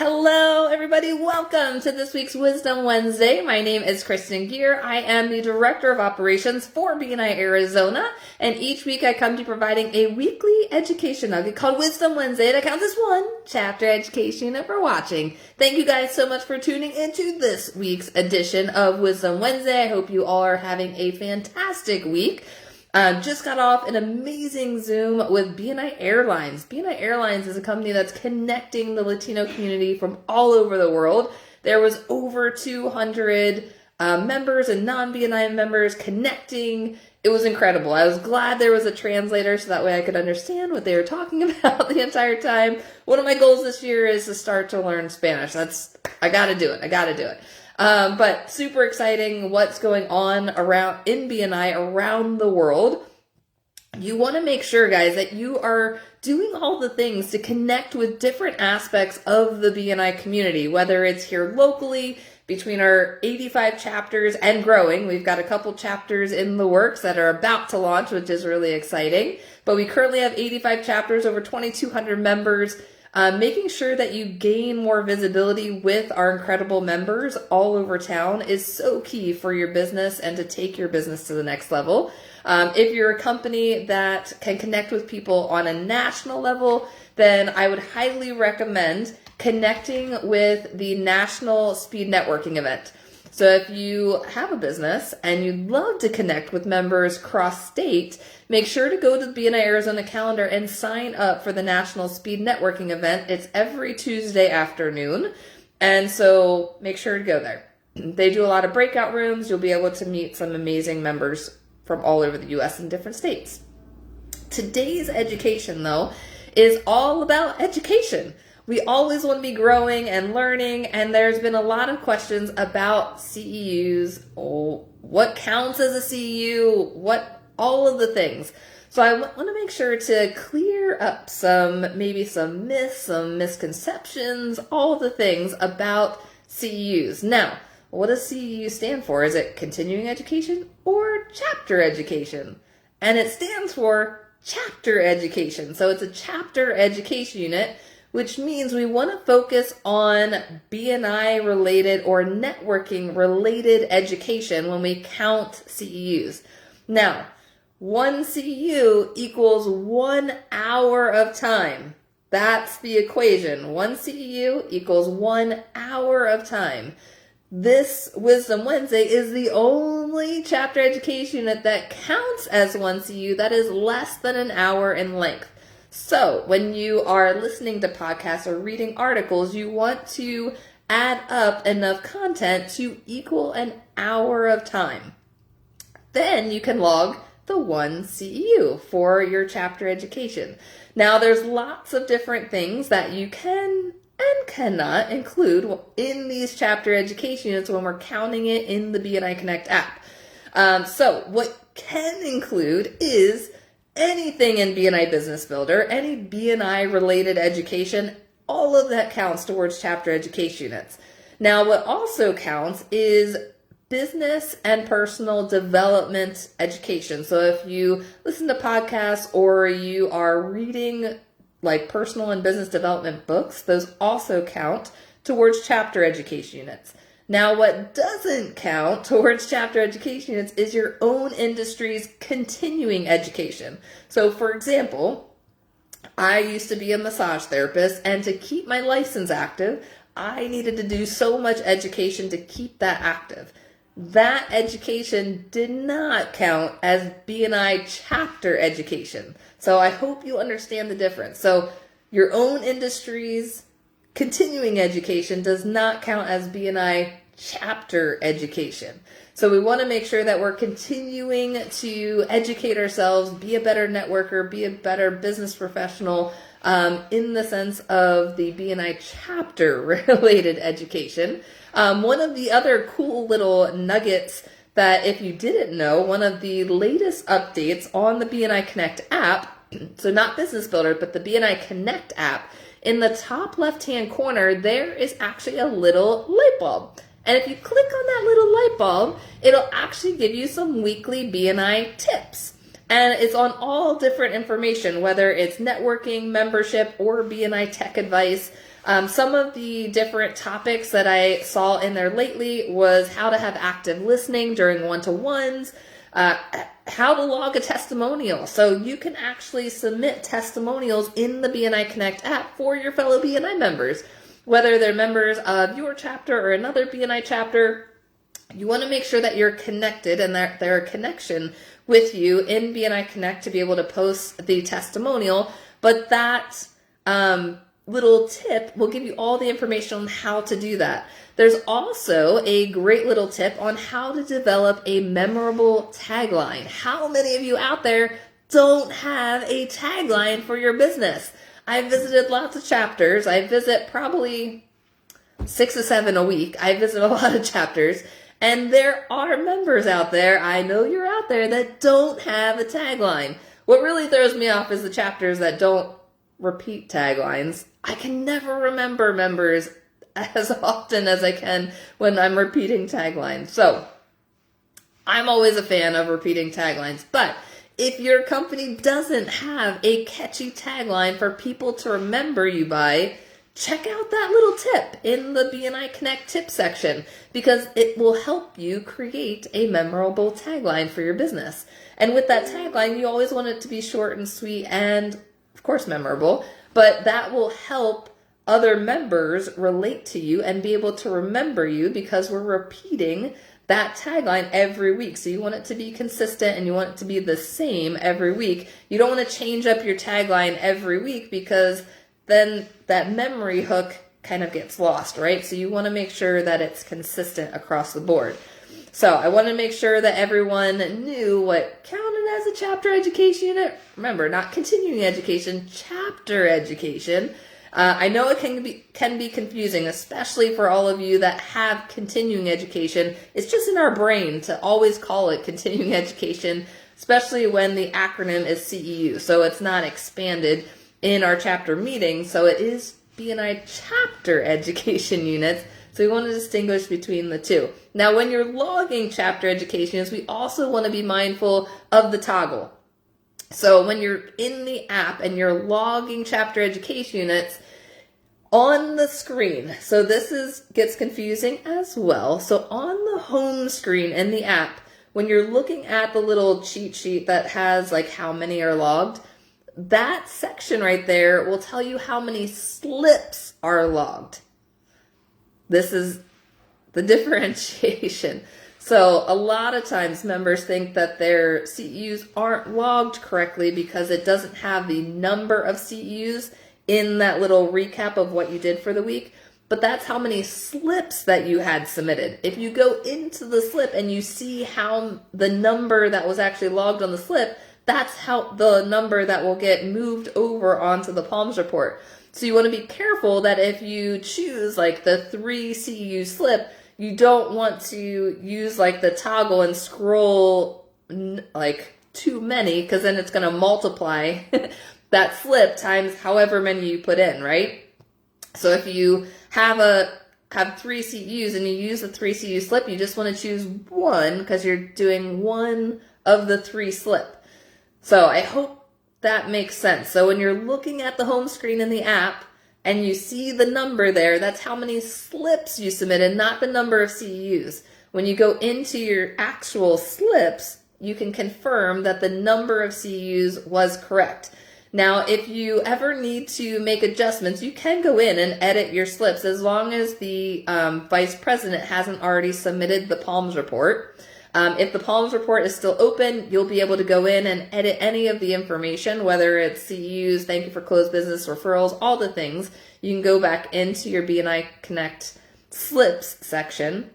Hello, everybody. Welcome to this week's Wisdom Wednesday. My name is Kristen Gear. I am the Director of Operations for BNI Arizona, and each week I come to providing a weekly education nugget called Wisdom Wednesday that counts as one chapter education unit for watching. Thank you guys so much for tuning into this week's edition of Wisdom Wednesday. I hope you all are having a fantastic week. Just got off an amazing Zoom with BNI Airlines. BNI Airlines is a company that's connecting the Latino community from all over the world. There was over 200 members and non-BNI members connecting. It was incredible. I was glad there was a translator so that way I could understand what they were talking about the entire time. One of my goals this year is to start to learn Spanish. I gotta do it. But super exciting what's going on in BNI around the world. You want to make sure, guys, that you are doing all the things to connect with different aspects of the BNI community, whether it's here locally, between our 85 chapters and growing. We've got a couple chapters in the works that are about to launch, which is really exciting. But we currently have 85 chapters, over 2,200 members. Making sure that you gain more visibility with our incredible members all over town is so key for your business and to take your business to the next level. If you're a company that can connect with people on a national level, then I would highly recommend connecting with the National Speed Networking event. So if you have a business and you'd love to connect with members cross-state, make sure to go to the BNI Arizona calendar and sign up for the National Speed Networking event. It's every Tuesday afternoon, and so make sure to go there. They do a lot of breakout rooms. You'll be able to meet some amazing members from all over the U.S. and different states. Today's education, though, is all about education. We always want to be growing and learning, and there's been a lot of questions about CEUs, what counts as a CEU, all of the things. So I want to make sure to clear up some myths, some misconceptions, all of the things about CEUs. Now, what does CEU stand for? Is it continuing education or chapter education? And it stands for chapter education. So it's a chapter education unit, which means we want to focus on BNI related or networking related education when we count CEUs. Now, one CEU equals 1 hour of time. That's the equation. One CEU equals 1 hour of time. This Wisdom Wednesday is the only chapter education unit that counts as one CEU that is less than an hour in length. So when you are listening to podcasts or reading articles, you want to add up enough content to equal an hour of time. Then you can log the one CEU for your chapter education. Now, there's lots of different things that you can and cannot include in these chapter education units when we're counting it in the BNI Connect app. So what can include is anything in BNI Business Builder, any BNI related education, all of that counts towards chapter education units. Now, what also counts is business and personal development education. So if you listen to podcasts or you are reading like personal and business development books, those also count towards chapter education units. Now, what doesn't count towards chapter education units is your own industry's continuing education. So, for example, I used to be a massage therapist, and to keep my license active, I needed to do so much education to keep that active. That education did not count as BNI chapter education. So I hope you understand the difference. So your own industry's continuing education does not count as BNI chapter education. So we want to make sure that we're continuing to educate ourselves, be a better networker, be a better business professional in the sense of the BNI chapter related education. One of the other cool little nuggets that if you didn't know, one of the latest updates on the BNI Connect app, so not Business Builder, but the BNI Connect app, in the top left-hand corner, there is actually a little light bulb. And if you click on that little light bulb, it'll actually give you some weekly BNI tips. And it's on all different information, whether it's networking, membership, or BNI tech advice. Some of the different topics that I saw in there lately was how to have active listening during one-to-ones, how to log a testimonial. So you can actually submit testimonials in the BNI Connect app for your fellow BNI members, whether they're members of your chapter or another BNI chapter. You want to make sure that you're connected and that there are connection with you in BNI Connect to be able to post the testimonial. But that little tip will give you all the information on how to do that. There's also a great little tip on how to develop a memorable tagline. How many of you out there don't have a tagline for your business? I visited lots of chapters. I visit probably 6 to 7 a week. I visit a lot of chapters. And there are members out there, I know you're out there, that don't have a tagline. What really throws me off is the chapters that don't repeat taglines. I can never remember members as often as I can when I'm repeating taglines. So I'm always a fan of repeating taglines. But if your company doesn't have a catchy tagline for people to remember you by, check out that little tip in the BNI Connect tip section, because it will help you create a memorable tagline for your business. And with that tagline, you always want it to be short and sweet and, of course, memorable, but that will help other members relate to you and be able to remember you, because we're repeating that tagline every week. So you want it to be consistent and you want it to be the same every week. You don't want to change up your tagline every week, because then that memory hook kind of gets lost, right? So you want to make sure that it's consistent across the board. So I want to make sure that everyone knew what counted as a chapter education unit. Remember, not continuing education, chapter education. I know it can be confusing, especially for all of you that have continuing education. It's just in our brain to always call it continuing education, especially when the acronym is CEU. So it's not expanded in our chapter meeting, so it is BNI chapter education units. So we want to distinguish between the two. Now, when you're logging chapter education units, we also want to be mindful of the toggle. So when you're in the app and you're logging chapter education units on the screen, so this gets confusing as well. So on the home screen in the app, when you're looking at the little cheat sheet that has like how many are logged, that section right there will tell you how many slips are logged. This is the differentiation. So a lot of times members think that their CEUs aren't logged correctly because it doesn't have the number of CEUs in that little recap of what you did for the week. But that's how many slips that you had submitted. If you go into the slip and you see how the number that was actually logged on the slip, that's how the number that will get moved over onto the PALMS report. So you want to be careful that if you choose like the 3 CEU slip, you don't want to use like the toggle and scroll like too many, because then it's going to multiply that slip times however many you put in, right? So if you have 3 CEUs and you use the 3 CEU slip, you just want to choose one because you're doing one of the 3 slip. So I hope that makes sense. So when you're looking at the home screen in the app and you see the number there, that's how many slips you submitted, not the number of CEUs. When you go into your actual slips, you can confirm that the number of CEUs was correct. Now, if you ever need to make adjustments, you can go in and edit your slips as long as the vice president hasn't already submitted the PALMS report. If the PALMS report is still open, you'll be able to go in and edit any of the information, whether it's CEUs, thank you for closed business, referrals, all the things. You can go back into your BNI Connect slips section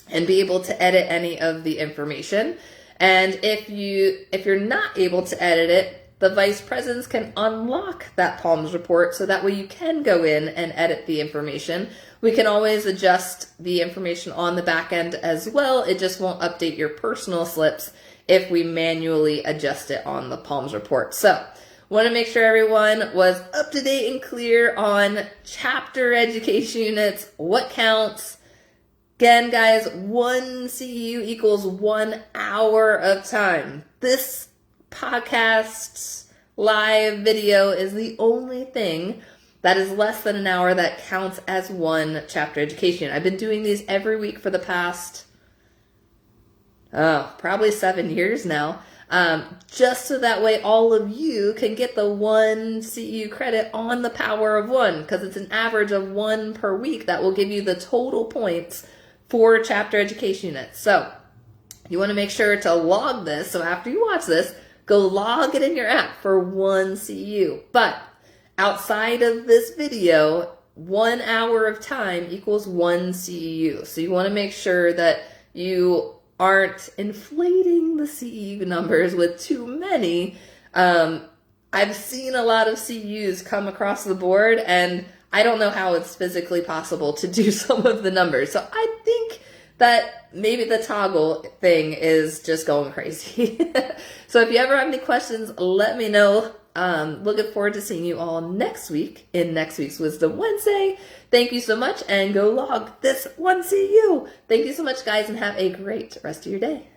and be able to edit any of the information. And if you're not able to edit it, the vice presidents can unlock that PALMS report so that way you can go in and edit the information. We can always adjust the information on the back end as well. It just won't update your personal slips if we manually adjust it on the PALMS report. So, want to make sure everyone was up to date and clear on chapter education units, what counts. Again, guys, 1 CEU equals 1 hour of time. This podcast live video is the only thing That is less than an hour. That counts as one chapter education. I've been doing these every week for the past, probably 7 years now. Just so that way all of you can get the 1 CEU credit on the power of 1, because it's an average of 1 per week that will give you the total points for chapter education units. So you want to make sure to log this. So after you watch this, go log it in your app for 1 CEU. But outside of this video, 1 hour of time equals 1 CEU. So you want to make sure that you aren't inflating the CEU numbers with too many. I've seen a lot of CEUs come across the board, and I don't know how it's physically possible to do some of the numbers. So I think that maybe the toggle thing is just going crazy. So if you ever have any questions, let me know. Looking forward to seeing you all next week in next week's Wisdom Wednesday. Thank you so much, and go log this 1 CEU. Thank you so much, guys, and have a great rest of your day.